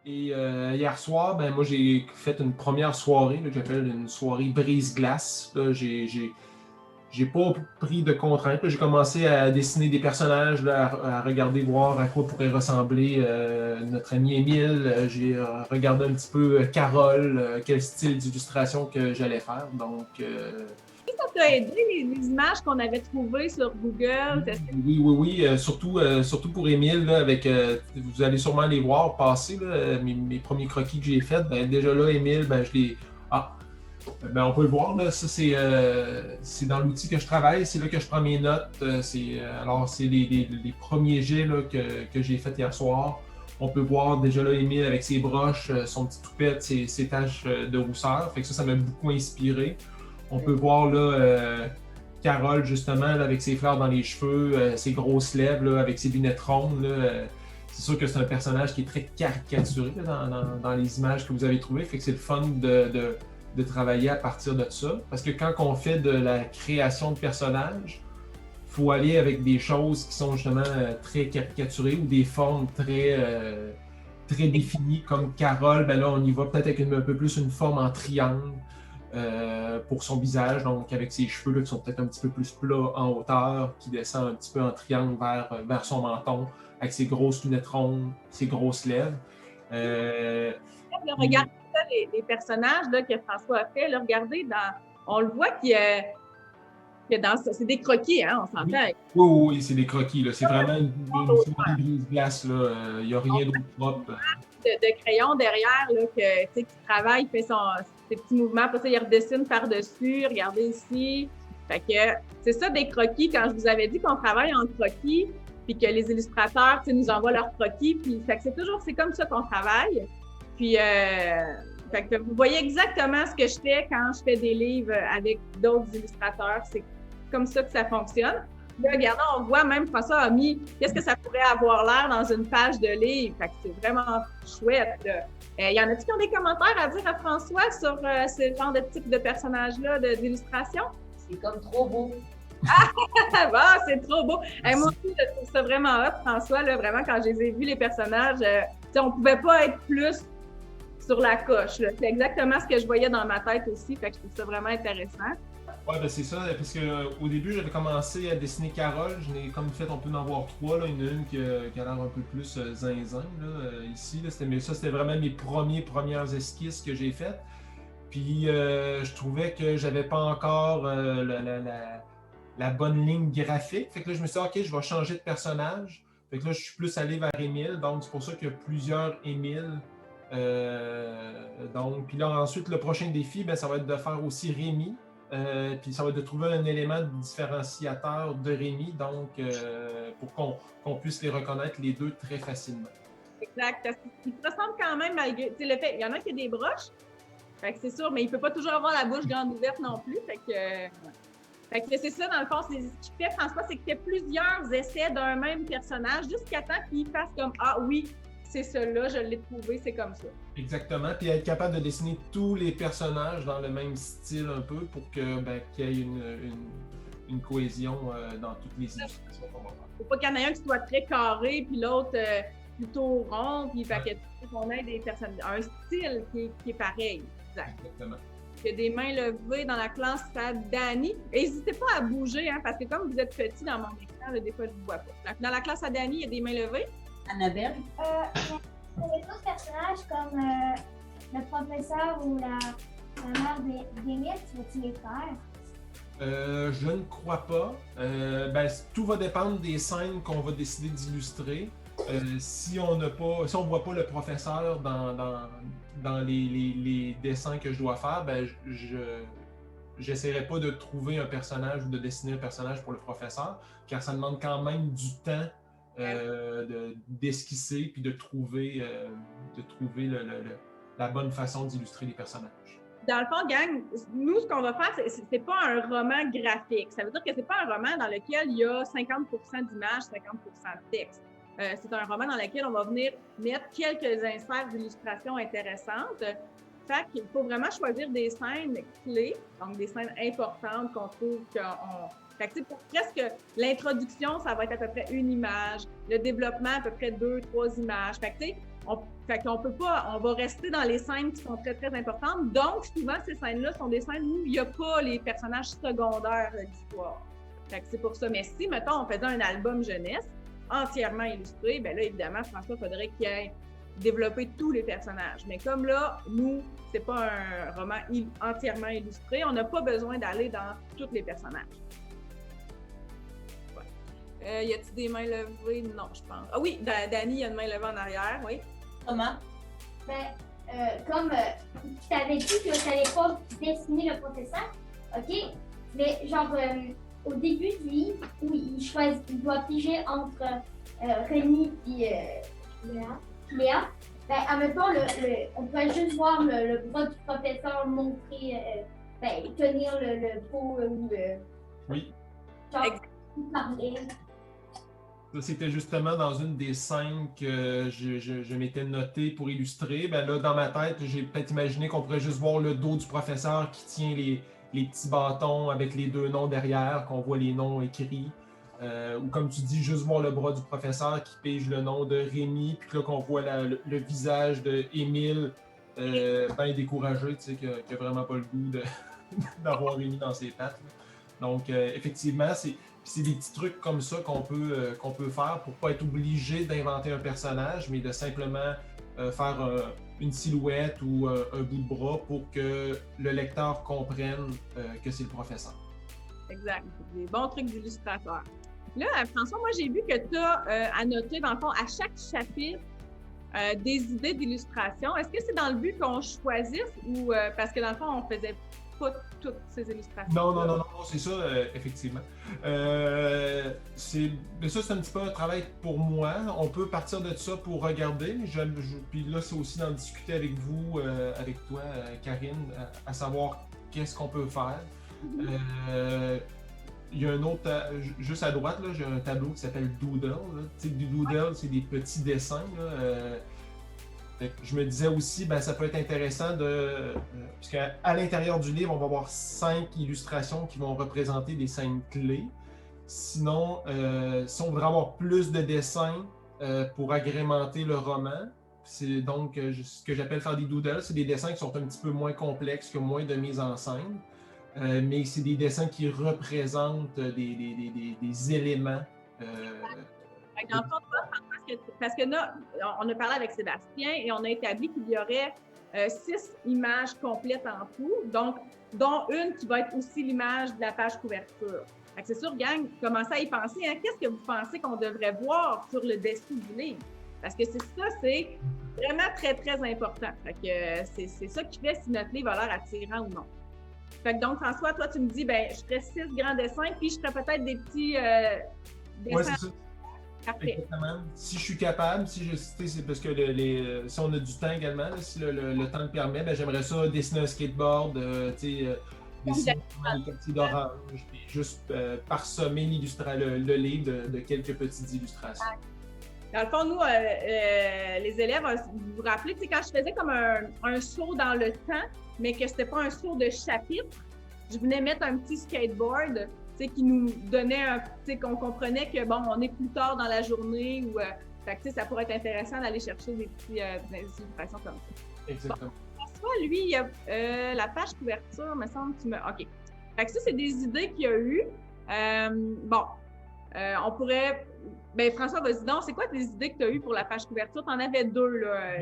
Et hier soir, ben moi j'ai fait une première soirée là, que j'appelle une soirée brise-glace. Là, j'ai pas pris de contraintes. Là. J'ai commencé à dessiner des personnages, là, à regarder, voir à quoi pourrait ressembler notre ami Émile. J'ai regardé un petit peu Carole, quel style d'illustration que j'allais faire. Donc, Ça t'a aidé, les images qu'on avait trouvées sur Google? oui. Surtout pour Émile, là, avec, vous allez sûrement les voir passer, là, mes premiers croquis que j'ai faits. Ben, déjà là, Émile, ben, je l'ai. Ah, ben, on peut le voir, là. Ça, c'est dans l'outil que je travaille. C'est là que je prends mes notes. Alors, c'est les premiers jets là, que j'ai faits hier soir. On peut voir déjà là Émile avec ses broches, son petit toupette, ses taches de rousseur. Fait que ça m'a beaucoup inspiré. On peut voir là, Carole, justement, là, avec ses fleurs dans les cheveux, ses grosses lèvres, là, avec ses lunettes rondes. Là, c'est sûr que c'est un personnage qui est très caricaturé là, dans les images que vous avez trouvées. Fait que c'est le fun de travailler à partir de ça. Parce que quand on fait de la création de personnages, il faut aller avec des choses qui sont justement très caricaturées ou des formes très définies, comme Carole, ben là, on y va peut-être avec un peu plus une forme en triangle pour son visage, donc avec ses cheveux là, qui sont peut-être un petit peu plus plats en hauteur, qui descend un petit peu en triangle vers son menton, avec ses grosses lunettes rondes, ses grosses lèvres. Regardez ça, les personnages là, que François a fait, là, regardez, on le voit c'est des croquis, hein, on s'entend. Oui, c'est des croquis. Là. C'est vraiment une soirée brise-glace. Il n'y a rien d'autre propre. De crayon derrière là, qui travaille, il fait ses petits mouvements, après ça, il redessine par-dessus. Regardez ici. Fait que c'est ça des croquis. Quand je vous avais dit qu'on travaille en croquis, puis que les illustrateurs nous envoient leurs croquis, puis fait que c'est comme ça qu'on travaille. Puis fait que vous voyez exactement ce que je fais quand je fais des livres avec d'autres illustrateurs. C'est comme ça que ça fonctionne. Là, regardez, on voit même François a mis qu'est-ce que ça pourrait avoir l'air dans une page de livre. Fait que c'est vraiment chouette. Y en a-t-il qui ont des commentaires à dire à François sur ce genre de type de personnage-là d'illustration? C'est comme trop beau. Ah, c'est trop beau. Moi aussi, je trouve ça vraiment hot, François. Là, vraiment, quand je les ai vus, les personnages, on ne pouvait pas être plus sur la coche. C'est exactement ce que je voyais dans ma tête aussi. Fait que je trouve ça vraiment intéressant. Ouais, ben c'est ça, parce qu'au début, j'avais commencé à dessiner Carole. Je n'ai comme fait, on peut en voir trois. Là. Une qui a l'air un peu plus zinzin ici. Là. C'était vraiment mes premières esquisses que j'ai faites. Puis je trouvais que j'avais pas encore la bonne ligne graphique. Fait que là, je me suis dit, OK, je vais changer de personnage. Fait que là, je suis plus allé vers Émile. Donc, c'est pour ça qu'il y a plusieurs Émile. Donc, puis là, ensuite, le prochain défi, ben, ça va être de faire aussi Rémi. Puis ça va être de trouver un élément différenciateur de Rémi, donc pour qu'on puisse les reconnaître les deux très facilement. Exact. Ils se ressemblent quand même malgré le fait. Il y en a qui a des broches, fait que c'est sûr, mais il ne peut pas toujours avoir la bouche grande ouverte non plus. Fait que c'est ça, dans le fond, ce qu'il fait, François, c'est qu'il fait plusieurs essais d'un même personnage jusqu'à temps qu'il fasse comme « Ah oui, c'est ça-là, je l'ai trouvé, c'est comme ça. » Exactement, puis être capable de dessiner tous les personnages dans le même style un peu pour qu'il y ait une cohésion dans toutes les illustrations qu'on va faire. Faut pas qu'il y en ait un qui soit très carré, puis l'autre plutôt rond, puis qu'on ait un style qui est pareil. Exactement. Il y a des mains levées dans la classe à Dani. Et n'hésitez pas à bouger, hein, parce que comme vous êtes petit dans mon écran, là, des fois, je ne vous vois pas. Dans la classe à Dani, il y a des mains levées. Annabelle? C'est d'autres personnages comme le professeur ou la mère d'Émile, tu vas-veux-tu les faire? Je ne crois pas. Tout va dépendre des scènes qu'on va décider d'illustrer. Si on voit pas le professeur dans les dessins que je dois faire, j'essaierai pas de trouver un personnage ou de dessiner un personnage pour le professeur, car ça demande quand même du temps d'esquisser puis de trouver la bonne façon d'illustrer les personnages. Dans le fond, gang, nous, ce qu'on va faire, c'est pas un roman graphique. Ça veut dire que c'est pas un roman dans lequel il y a 50% d'images, 50% de texte. C'est un roman dans lequel on va venir mettre quelques inserts d'illustrations intéressantes. Fait qu'il faut vraiment choisir des scènes clés, donc des scènes importantes qu'on trouve Fait que, pour presque l'introduction, ça va être à peu près une image. Le développement, à peu près 2-3 images. Fait que, Fait qu'on peut pas, on va rester dans les scènes qui sont très, très importantes. Donc, souvent, ces scènes-là sont des scènes où il n'y a pas les personnages secondaires de l'histoire. Fait que c'est pour ça. Mais si, mettons, on faisait un album jeunesse entièrement illustré, bien là, évidemment, François, il faudrait qu'il ait développé tous les personnages. Mais comme là, nous, c'est pas un roman entièrement illustré, on n'a pas besoin d'aller dans tous les personnages. Ouais. Y a-t-il des mains levées? Non, je pense. Ah oui, Dani, il y a une main levée en arrière, oui. Comment? Comme tu t'avais dit que tu n'allais pas dessiner le professeur, OK? Mais genre, au début du livre, où il doit piger entre Rémi et Léa, admettons, on pourrait juste voir le bras du professeur montrer, tenir le pot ou Oui. genre, parler. Ça, c'était justement dans une des scènes que je m'étais noté pour illustrer. Ben là, dans ma tête, j'ai peut-être imaginé qu'on pourrait juste voir le dos du professeur qui tient les petits bâtons avec les 2 noms derrière, qu'on voit les noms écrits. Ou comme tu dis, juste voir le bras du professeur qui pige le nom de Rémi, puis là qu'on voit le visage de Émile bien découragé, tu sais, qui a vraiment pas le goût d'avoir Rémi dans ses pattes. Donc, effectivement, c'est des petits trucs comme ça qu'on peut faire pour pas être obligé d'inventer un personnage, mais de simplement faire une silhouette ou un bout de bras pour que le lecteur comprenne que c'est le professeur. Exact. Des bons trucs d'illustrateur. Là, François, moi, j'ai vu que tu as annoté, dans le fond, à chaque chapitre, des idées d'illustration. Est-ce que c'est dans le but qu'on choisisse ou parce que, dans le fond, on faisait pas toutes ces illustrations? Non, c'est ça, effectivement. Mais ça, c'est un petit peu un travail pour moi. On peut partir de ça pour regarder. Puis là, c'est aussi d'en discuter avec vous, avec toi, Karine, à savoir qu'est-ce qu'on peut faire. Il y a un autre, juste à droite, là, j'ai un tableau qui s'appelle Doodle. Tu sais, du Doodle, c'est des petits dessins. Je me disais aussi, ça peut être intéressant parce qu'à l'intérieur du livre, on va avoir 5 illustrations qui vont représenter des scènes clés. Sinon, si on voudrait avoir plus de dessins pour agrémenter le roman, c'est donc ce que j'appelle faire des doodles. C'est des dessins qui sont un petit peu moins complexes, qui ont moins de mise en scène. Mais c'est des dessins qui représentent des éléments. Dans le fond, parce que là, on a parlé avec Sébastien et on a établi qu'il y aurait 6 images complètes en tout, donc dont une qui va être aussi l'image de la page couverture. Fait que c'est sûr, gang, commencez à y penser. Hein? Qu'est-ce que vous pensez qu'on devrait voir sur le dessus du livre? Parce que c'est vraiment très, très important. Fait que c'est ça qui fait si notre livre a l'air attirant ou non. Fait que donc, François, toi, tu me dis, je ferais 6 grands dessins, puis je ferais peut-être des petits dessins. Oui, c'est ça. Parfait. Exactement. Si je suis capable, c'est parce que si on a du temps également, là, si le temps le permet, j'aimerais ça dessiner un skateboard, dessiner un quartier d'orange, puis juste parsemer le livre de quelques petites illustrations. Dans le fond, nous, les élèves, vous vous rappelez, quand je faisais comme un saut dans le temps, mais que c'était pas un saut de chapitre, je venais mettre un petit skateboard qui nous donnait qu'on comprenait que, on est plus tard dans la journée ou ça pourrait être intéressant d'aller chercher des illustrations comme ça. Exactement. François, lui, il y a la page couverture, me semble, OK. Fait que ça, c'est des idées qu'il y a eues. On pourrait... François, vas-y donc, c'est quoi tes idées que tu as eues pour la page couverture? Tu en avais 2, là.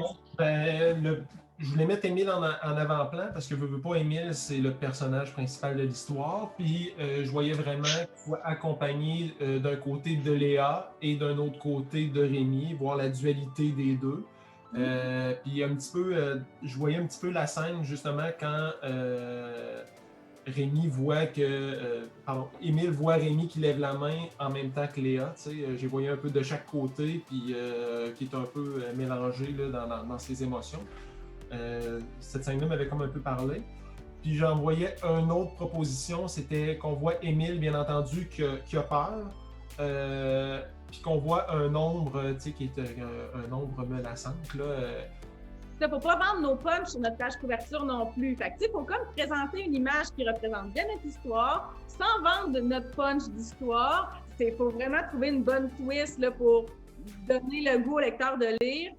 Je voulais mettre Émile en avant-plan parce que veux pas, Émile, c'est le personnage principal de l'histoire. Puis je voyais vraiment qu'il faut accompagner d'un côté de Léa et d'un autre côté de Rémi, voir la dualité des deux. Puis un petit peu, je voyais un petit peu la scène justement quand Rémi voit Émile voit Rémi qui lève la main en même temps que Léa. J'ai voyé un peu de chaque côté, puis qui est un peu mélangé là, dans ses émotions. Cette scène-là m'avait comme un peu parlé. Puis j'en voyais une autre proposition, c'était qu'on voit Émile, bien entendu, qui a peur. Puis qu'on voit un ombre, qui est un ombre menaçante. Il ne faut pas vendre nos punchs sur notre page couverture non plus. Fait que, il faut comme présenter une image qui représente bien notre histoire, sans vendre notre punch d'histoire. Il faut vraiment trouver une bonne twist là, pour donner le goût au lecteur de lire,